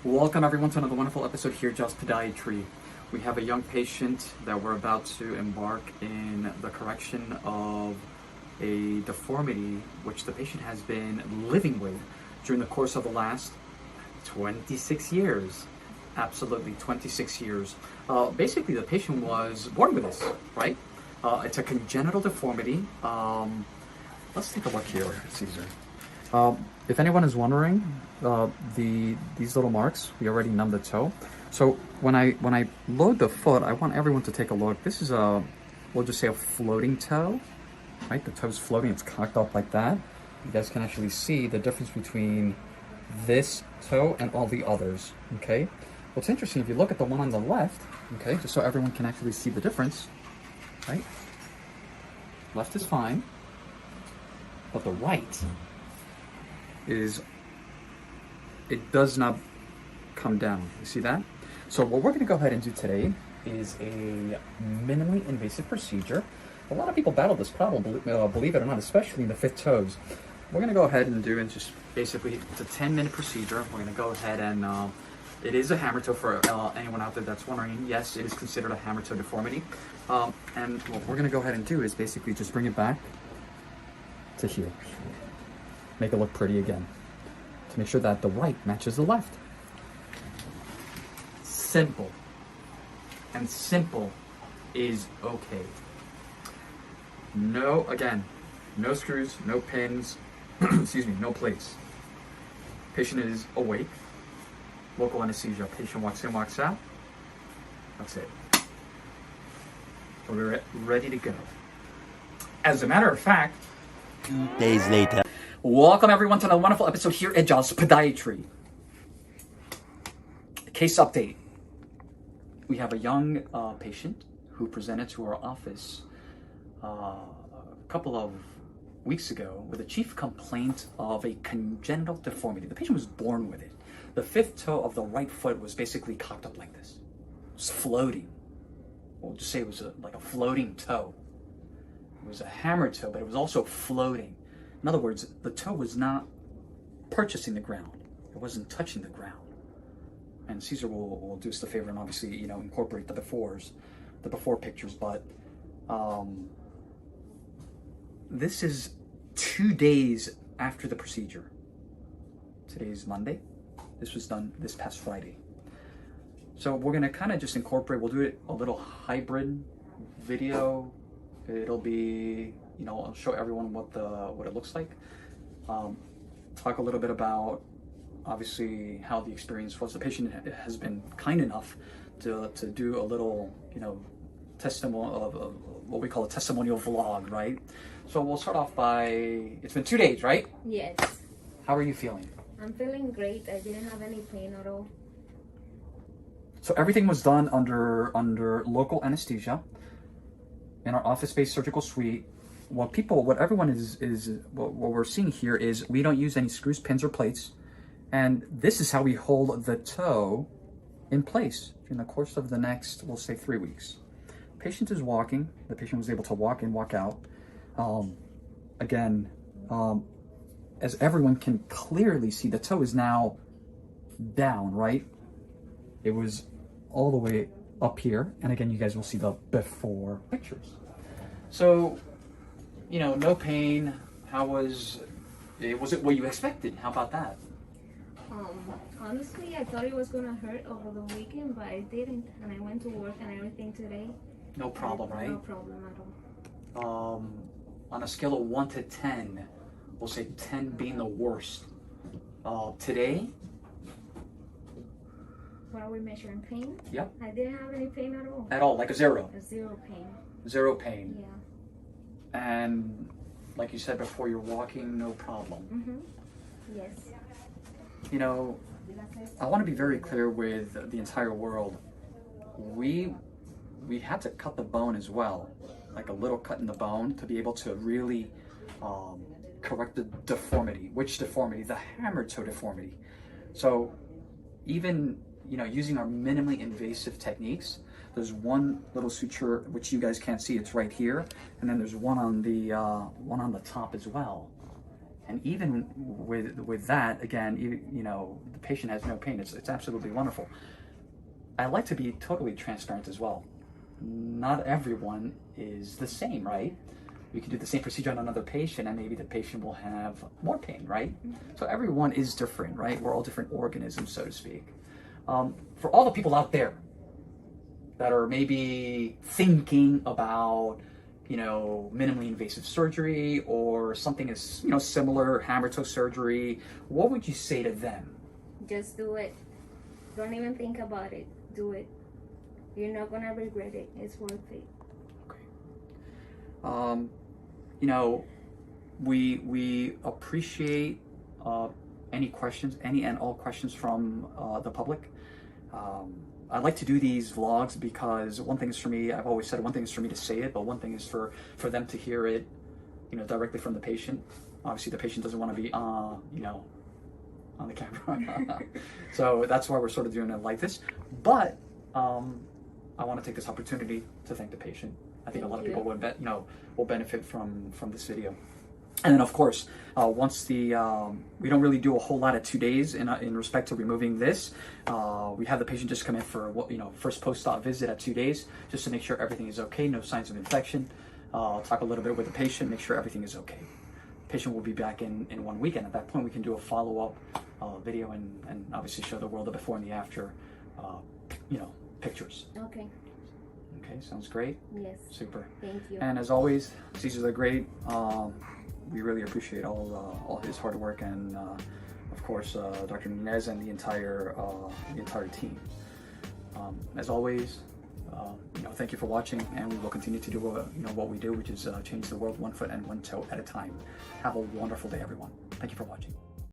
Welcome everyone to another wonderful episode here, Just Podiatry. We have a young patient that we're about to embark in the correction of a deformity which the patient has been living with during the course of the last 26 years. Absolutely, 26 years. Basically, the patient was born with this, right? It's a congenital deformity. Let's take a look here, Caesar. If anyone is wondering, these little marks, we already numbed the toe. So when I load the foot, I want everyone to take a look. This is we'll just say a floating toe, right? The toe's floating, it's cocked up like that. You guys can actually see the difference between this toe and all the others, okay? What's interesting, if you look at the one on the left, okay, just so everyone can actually see the difference, right? Left is fine, but the right it does not come down. You see that? So what we're going to go ahead and do today is a minimally invasive procedure. A lot of people battle this problem, believe it or not, especially in the fifth toes. We're going to go ahead and do it just basically, it's a 10-minute procedure. We're going to go ahead and it is a hammer toe for anyone out there that's wondering. Yes, it is considered a hammer toe deformity. And what we're going to go ahead and do is basically just bring it back to here. Make it look pretty again, to make sure that the right matches the left. Simple. And simple is okay. No, again, no screws, no pins, excuse me, no plates. Patient is awake. Local anesthesia. Patient walks in, walks out. That's it. We're ready to go. As a matter of fact, 2 days later. welcome everyone to another wonderful episode here at Just Podiatry. Case update. We have a young patient who presented to our office a couple of weeks ago with a chief complaint of a congenital deformity. The patient was born with it. The fifth toe of the right foot was basically cocked up like this. It was floating. We'll just say it was like a floating toe. It was a hammer toe, but it was also floating. In other words, the toe was not purchasing the ground. It wasn't touching the ground. And Caesar will do us the favor and obviously, incorporate the before pictures. But this is 2 days after the procedure. Today's Monday. This was done this past Friday. So we're gonna kind of just incorporate. We'll do it a little hybrid video. It'll be, I'll show everyone what it looks like. Talk a little bit about, obviously, how the experience was. The patient has been kind enough to do a little, testimonial of what we call a testimonial vlog, right? So we'll start off by, it's been 2 days, right? Yes. How are you feeling? I'm feeling great. I didn't have any pain at all. So everything was done under local anesthesia in our office-based surgical suite. What everyone is what we're seeing here is we don't use any screws, pins, or plates. And this is how we hold the toe in place during the course of the next, we'll say, 3 weeks. Patient is walking. The patient was able to walk in, walk out. As everyone can clearly see, the toe is now down, right? It was all the way up here. And again, you guys will see the before pictures. So, no pain. How was it? Was it what you expected? How about that? Honestly, I thought it was gonna hurt over the weekend, but it didn't. And I went to work and everything today. No problem, right? No problem at all. On a scale of 1 to 10, we'll say 10 being the worst. Today? What are we measuring? Pain? Yep. I didn't have any pain at all. At all, like a 0. A 0 pain. 0 pain. Yeah. And like you said before, you're walking, no problem. Mm-hmm. Yes. I want to be very clear with the entire world. We had to cut the bone as well, like a little cut in the bone, to be able to really correct the deformity. Which deformity? The hammer toe deformity. So even, using our minimally invasive techniques, there's one little suture which you guys can't see, it's right here, and then there's one on the top as well. And even with that, again, you know, the patient has no pain. It's absolutely wonderful. I like to be totally transparent as well. Not everyone is the same, right? We can do the same procedure on another patient and maybe the patient will have more pain, right? So everyone is different, right? We're all different organisms, so to speak. For all the people out there that are maybe thinking about, you know, minimally invasive surgery or something as, you know, similar, hammer toe surgery, what would you say to them? Just do it. Don't even think about it. Do it. You're not gonna regret it. It's worth it. Okay. You know, we appreciate any questions, any and all questions from the public. I like to do these vlogs because one thing is for me, I've always said one thing is for me to say it, but one thing is for them to hear it, you know, directly from the patient. Obviously the patient doesn't want to be, you know, on the camera. So that's why we're sort of doing it like this. But I want to take this opportunity to thank the patient. I think a lot of people will benefit from this video. And then of course, once we don't really do a whole lot at 2 days in respect to removing this. We have the patient just come in for first post-op visit at 2 days, just to make sure everything is okay, no signs of infection. Talk a little bit with the patient, make sure everything is okay. Patient will be back in 1 week, and at that point we can do a follow-up video and obviously show the world the before and the after, pictures. Okay. Okay, sounds great. Yes. Super. Thank you. And as always, Caesar the Great. We really appreciate all his hard work and of course Dr. Nunez and the entire team. As always, thank you for watching, and we will continue to do what we do, which is change the world one foot and one toe at a time. Have a wonderful day, everyone. Thank you for watching.